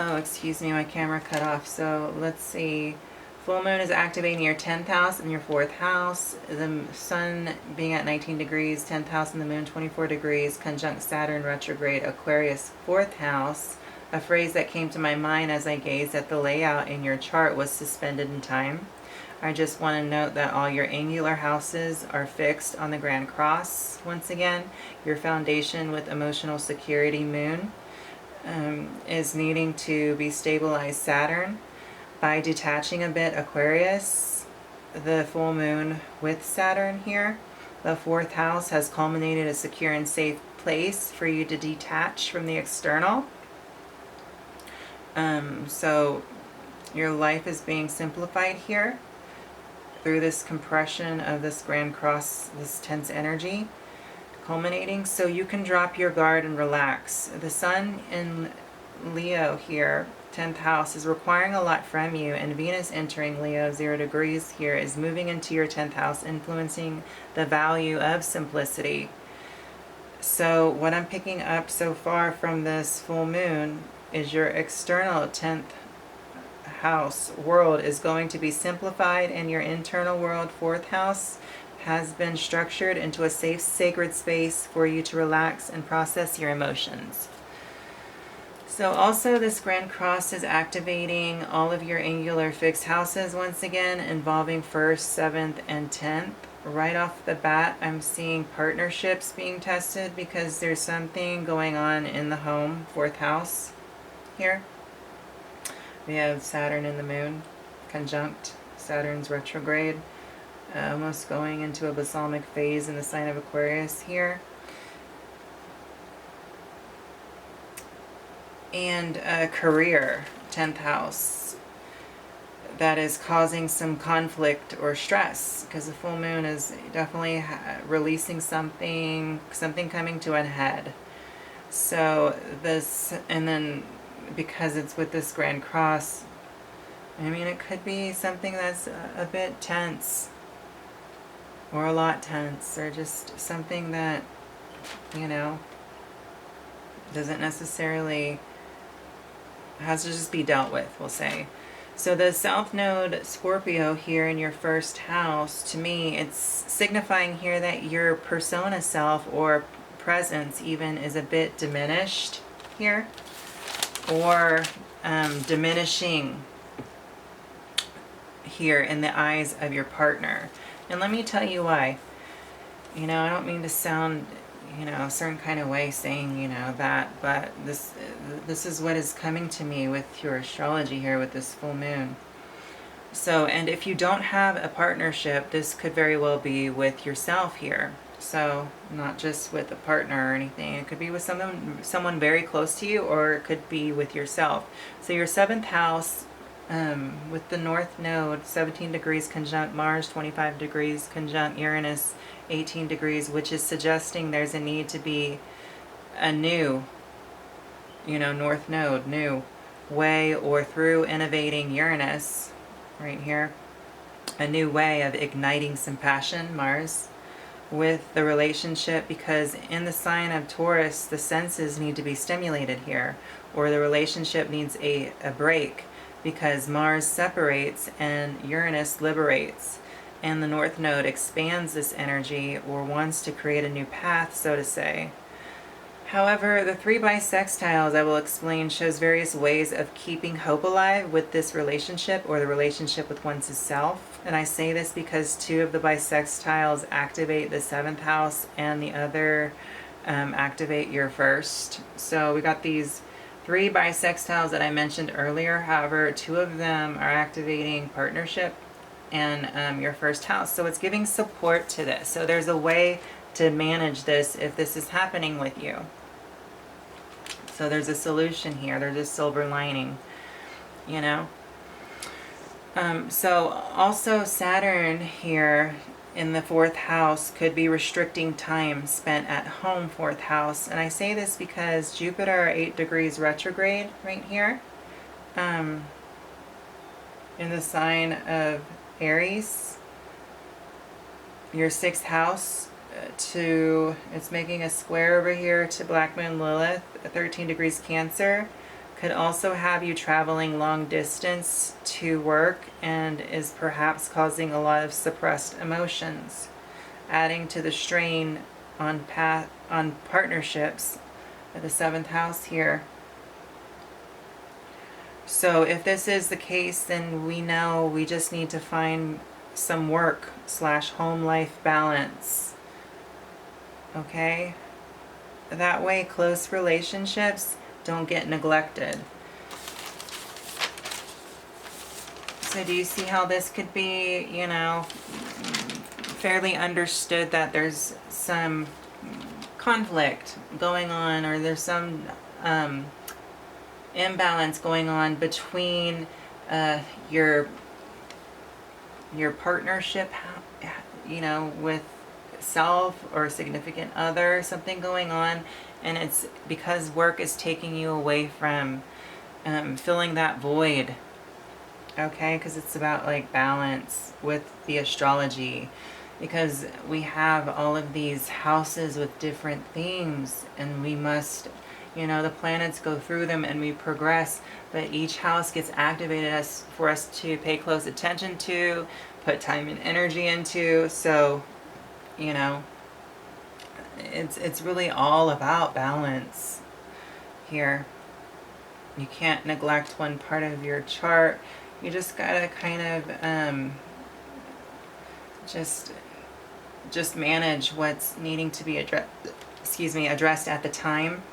Oh, excuse me, my camera cut off. So let's see. Full moon is activating your 10th house and your 4th house. The sun being at 19 degrees, 10th house, and the moon 24 degrees, conjunct Saturn retrograde, Aquarius 4th house. A phrase that came to my mind as I gazed at the layout in your chart was suspended in time. I just want to note that all your angular houses are fixed on the Grand Cross. Once again, your foundation with emotional security moon is needing to be stabilized Saturn by detaching a bit Aquarius, the full moon with Saturn here. The 4th house has culminated a secure and safe place for you to detach from the external. So your life is being simplified here through this compression of this Grand Cross, this tense energy culminating, so you can drop your guard and relax. The sun in Leo here, 10th house, is requiring a lot from you, and Venus entering Leo 0 degrees here is moving into your 10th house, influencing the value of simplicity. So what I'm picking up so far from this full moon is your external 10th house world is going to be simplified, and your internal world, 4th house, has been structured into a safe, sacred space for you to relax and process your emotions. So also this Grand Cross is activating all of your angular fixed houses once again, involving 1st, 7th, and 10th. Right off the bat, I'm seeing partnerships being tested because there's something going on in the home, 4th house here. We have Saturn and the moon conjunct. Saturn's retrograde, almost going into a balsamic phase in the sign of Aquarius here. And a career, 10th house, that is causing some conflict or stress, because the full moon is definitely releasing something coming to a head. So this, and then because it's with this Grand Cross, I mean, it could be something that's a bit tense, or a lot tense, or just something that, you know, doesn't necessarily, has to just be dealt with, we'll say. So the South Node Scorpio here in your 1st house, to me, it's signifying here that your persona self or presence even is a bit diminished here, or diminishing here in the eyes of your partner. And let me tell you why. You know, I don't mean to sound, you know, a certain kind of way saying, you know, that, but this is what is coming to me with your astrology here with this full moon. So, and if you don't have a partnership, this could very well be with yourself here. So not just with a partner or anything. It could be with someone very close to you, or it could be with yourself. So your 7th house, with the North Node, 17 degrees conjunct Mars, 25 degrees conjunct Uranus, 18 degrees, which is suggesting there's a need to be a new, you know, North Node, new way, or through innovating Uranus, right here, a new way of igniting some passion, Mars, with the relationship, because in the sign of Taurus, the senses need to be stimulated here, or the relationship needs a break, because Mars separates and Uranus liberates, and the North Node expands this energy, or wants to create a new path, so to say. However, the 3 bisextiles I will explain shows various ways of keeping hope alive with this relationship, or the relationship with one's self. And I say this because 2 of the bisextiles activate the 7th house, and the other activate your 1st. So we got these 3 bisextiles that I mentioned earlier. However, 2 of them are activating partnership and your 1st house. So it's giving support to this. So there's a way to manage this if this is happening with you. So there's a solution here. There's a silver lining, you know. So also Saturn here in the 4th house could be restricting time spent at home, 4th house. And I say this because Jupiter 8 degrees retrograde right here, in the sign of Aries, your 6th house, it's making a square over here to Black Moon Lilith, 13 degrees Cancer, Could also have you traveling long distance to work and is perhaps causing a lot of suppressed emotions, adding to the strain on partnerships at the 7th house here. So if this is the case, then we know we just need to find some work / home life balance. Okay? That way close relationships don't get neglected. So do you see how this could be, you know, fairly understood that there's some conflict going on, or there's some imbalance going on between your partnership, you know, with self or significant other, something going on, and it's because work is taking you away from filling that void. Okay, because it's about like balance with the astrology, because we have all of these houses with different themes, and we must, you know, the planets go through them and we progress, but each house gets activated for us to pay close attention to, put time and energy into. So, you know, it's really all about balance here. You can't neglect one part of your chart. You just gotta kind of just manage what's needing to be addressed at the time.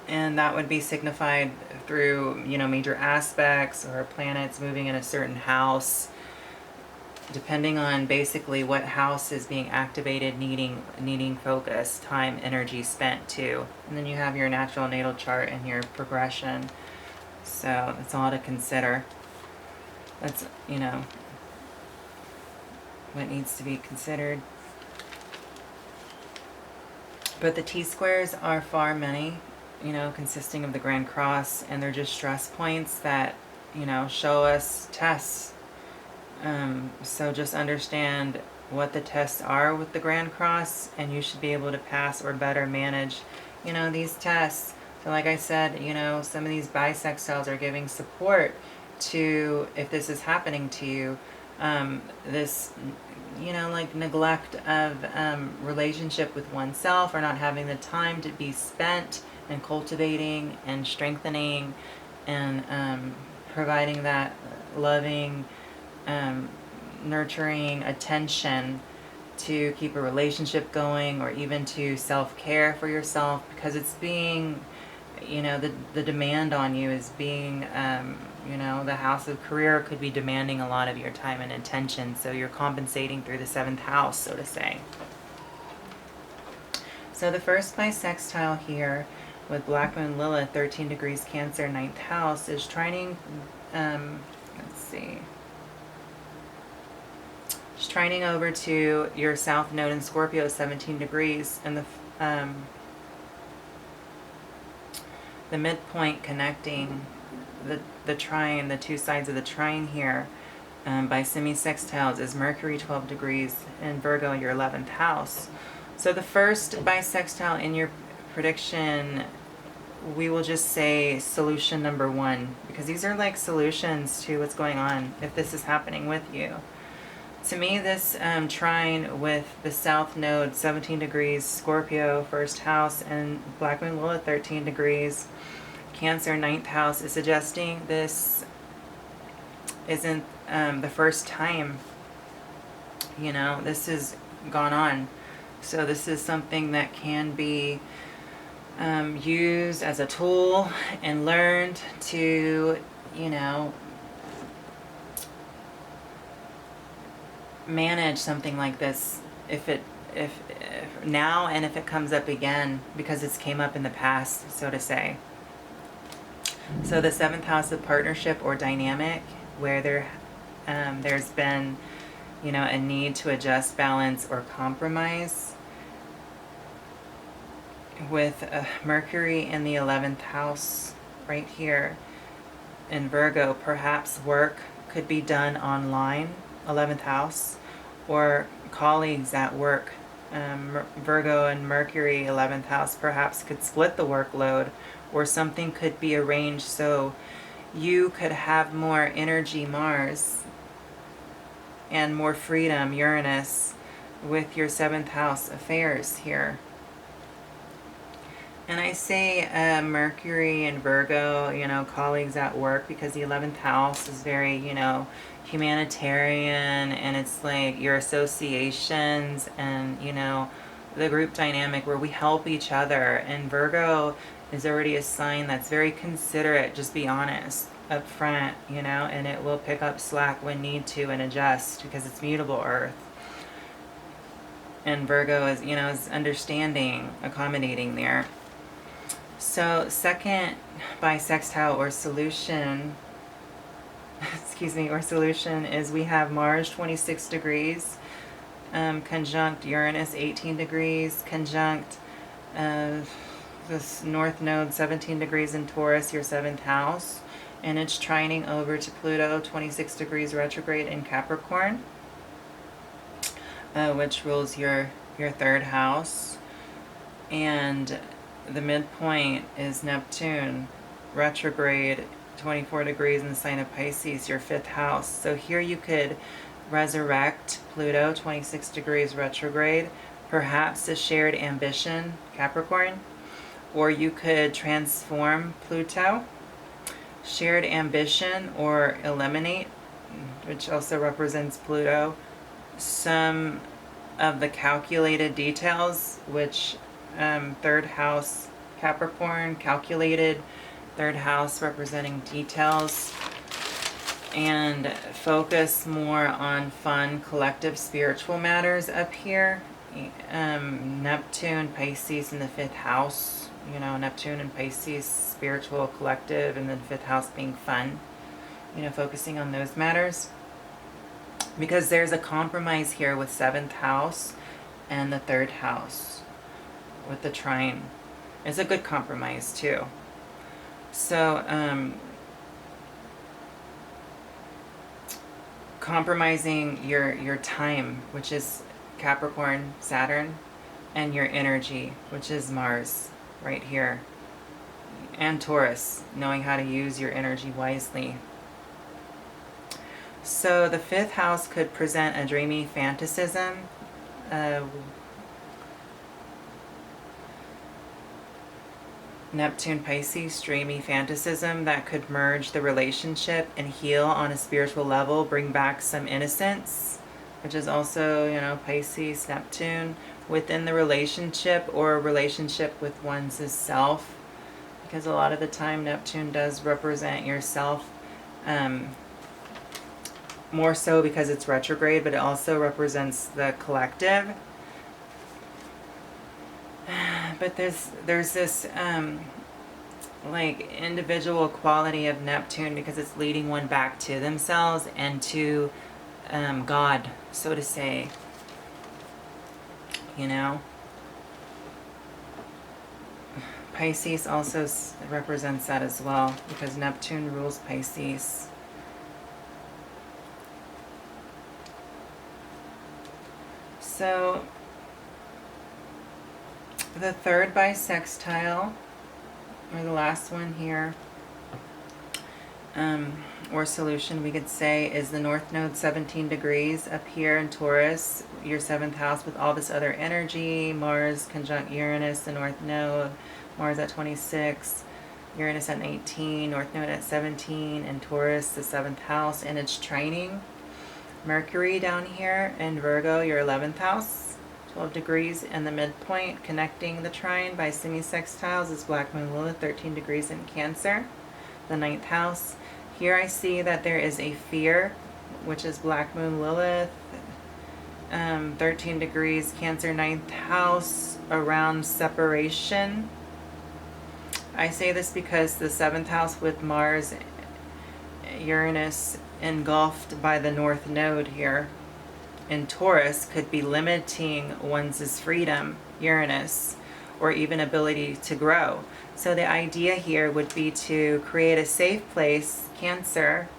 And that would be signified through, you know, major aspects or planets moving in a certain house, depending on basically what house is being activated, needing focus, time, energy spent to. And then you have your natural natal chart and your progression. So that's all to consider. That's, you know, what needs to be considered. But the T-squares are far many, you know, consisting of the Grand Cross, and they're just stress points that, you know, show us tests. So just understand what the tests are with the Grand Cross, and you should be able to pass or better manage, you know, these tests. So like I said, you know, some of these bisextiles are giving support to, if this is happening to you, this, you know, like neglect of relationship with oneself, or not having the time to be spent and cultivating and strengthening and providing that loving, nurturing attention to keep a relationship going, or even to self-care for yourself, because it's being, you know, the demand on you is being, you know, the house of career could be demanding a lot of your time and attention, so you're compensating through the 7th house, so to say. So the first bisextile here with Black Moon Lilith, 13 degrees Cancer, 9th house, is trining, let's see, it's trining over to your South Node in Scorpio, 17 degrees, and the midpoint connecting the trine, the two sides of the trine here, by semi-sextiles, is Mercury, 12 degrees, in Virgo, your 11th house. So the first bisextile in your prediction, we will just say solution number 1, because these are like solutions to what's going on if this is happening with you. To me, this trine with the South Node, 17 degrees, Scorpio, 1st house, and Black Moon Lilith, 13 degrees, Cancer, 9th house, is suggesting this isn't the first time, you know, this has gone on. So this is something that can be used as a tool and learned to, you know, manage something like this if now, and if it comes up again, because it's came up in the past, so to say. So the 7th house of partnership or dynamic, where there's been, you know, a need to adjust, balance, or compromise, with Mercury in the 11th house right here in Virgo. Perhaps work could be done online, 11th house, or colleagues at work Virgo and Mercury, 11th house, perhaps could split the workload, or something could be arranged so you could have more energy, Mars, and more freedom, Uranus, with your 7th house affairs here. And I say Mercury and Virgo, colleagues at work, because the 11th house is very, humanitarian, and it's like your associations and, the group dynamic where we help each other. And Virgo is already a sign that's very considerate, just be honest up front, and it will pick up slack when need to and adjust because it's mutable earth. And Virgo is, is understanding, accommodating there. So second bisextile or solution, solution is we have Mars 26 degrees, conjunct Uranus 18 degrees, conjunct this North Node 17 degrees in Taurus, your 7th house, and it's trining over to Pluto 26 degrees retrograde in Capricorn, which rules your 3rd house. And the midpoint is Neptune retrograde 24 degrees in the sign of Pisces, your 5th house. So here you could resurrect Pluto 26 degrees retrograde, perhaps a shared ambition, Capricorn, or you could transform Pluto, shared ambition, or eliminate, which also represents Pluto, some of the calculated details, which 3rd house Capricorn, calculated, 3rd house representing details, and focus more on fun, collective, spiritual matters up here. Neptune, Pisces in the 5th house, Neptune and Pisces, spiritual, collective, and then 5th house being fun, focusing on those matters. Because there's a compromise here with 7th house and the 3rd house with the trine. It's a good compromise too. So compromising your time, which is Capricorn, Saturn, and your energy, which is Mars right here, and Taurus, knowing how to use your energy wisely. So the 5th house could present a dreamy fantasism, Neptune, Pisces, dreamy fantasism that could merge the relationship and heal on a spiritual level, bring back some innocence, which is also, Pisces, Neptune, within the relationship, or a relationship with one's self, because a lot of the time Neptune does represent yourself, more so because it's retrograde, but it also represents the collective. But there's this like individual quality of Neptune, because it's leading one back to themselves and to God, so to say. Pisces also represents that as well, because Neptune rules Pisces. So the 3rd bisextile, or the last one here, or solution we could say, is the North Node 17 degrees up here in Taurus, your 7th house, with all this other energy. Mars conjunct Uranus, the North Node, Mars at 26, Uranus at 18, North Node at 17, and Taurus, the 7th house, and it's trining Mercury down here in Virgo, your 11th house, 12 degrees, and the midpoint connecting the trine by semi-sextiles is Black Moon Lilith, 13 degrees in Cancer, the 9th house. Here I see that there is a fear, which is Black Moon Lilith, 13 degrees, Cancer, 9th house, around separation. I say this because the 7th house with Mars, Uranus, engulfed by the North Node here in Taurus, could be limiting one's freedom, Uranus, or even ability to grow. So the idea here would be to create a safe place, Cancer,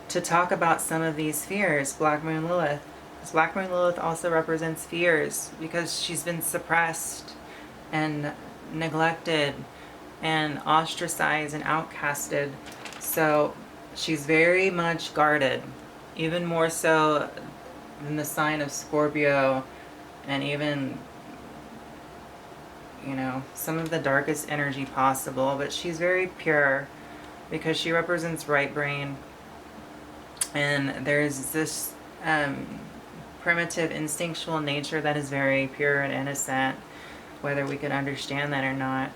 to talk about some of these fears, Black Moon Lilith, This Black Moon Lilith also represents fears because she's been suppressed and neglected and ostracized and outcasted. So she's very much guarded, even more so than the sign of Scorpio, and even, you know, some of the darkest energy possible. But she's very pure because she represents right brain, and there's this primitive instinctual nature that is very pure and innocent, whether we could understand that or not.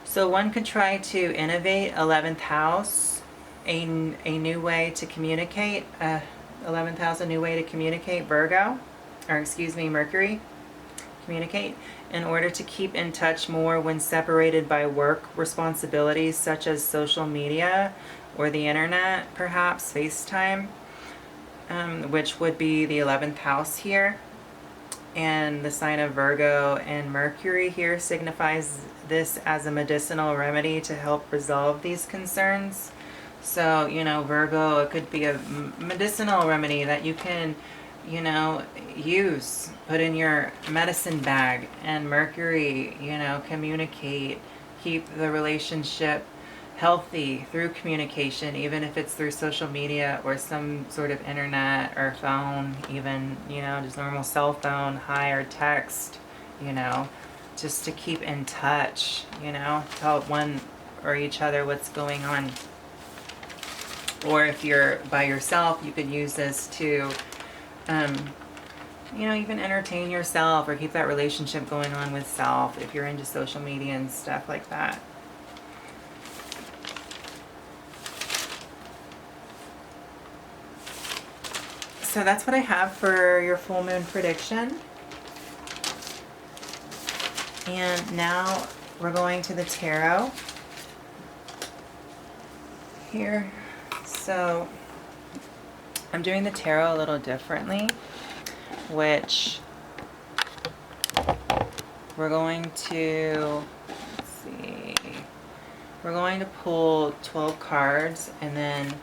So one could try to innovate 11th house, a new way to communicate, 11th house, a new way to communicate, Virgo, or excuse me, Mercury, communicate, in order to keep in touch more when separated by work responsibilities such as social media or the internet, perhaps FaceTime, which would be the 11th house here. And the sign of Virgo and Mercury here signifies this as a medicinal remedy to help resolve these concerns. So, you know, Virgo, it could be a medicinal remedy that you can, you know, use, put in your medicine bag. And Mercury, you know, communicate, keep the relationship healthy through communication, even if it's through social media or some sort of internet or phone, even, you know, just normal cell phone, hi, or text, you know, just to keep in touch, you know, tell one or each other what's going on. Or if you're by yourself, you could use this to, you know, even entertain yourself or keep that relationship going on with self if you're into social media and stuff like that. So that's what I have for your full moon prediction. And now we're going to the tarot here. So I'm doing the tarot a little differently, which we're going to, let's see, we're going to pull 12 cards, and then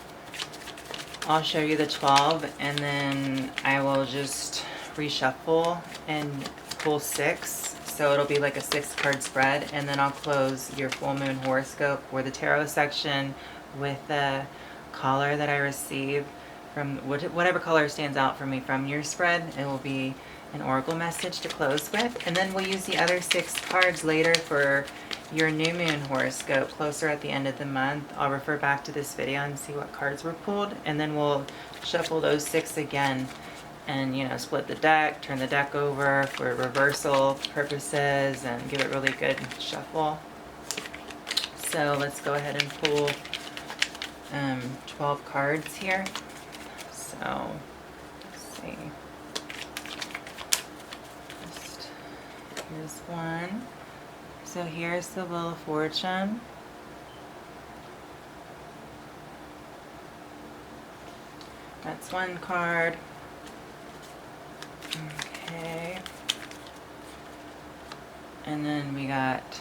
I'll show you the 12, and then I will just reshuffle and pull 6. So it'll be like a 6-card spread, and then I'll close your full moon horoscope or the tarot section with the color that I receive from whatever color stands out for me from your spread. It will be an oracle message to close with, and then we'll use the other 6 cards later for your new moon horoscope closer at the end of the month. I'll refer back to this video and see what cards were pulled, and then we'll shuffle those 6 again and, you know, split the deck, turn the deck over for reversal purposes, and give it really good shuffle. So let's go ahead and pull 12 cards here. So let's see. Here's one. So here's the Wheel of Fortune. That's one card. Okay. And then we got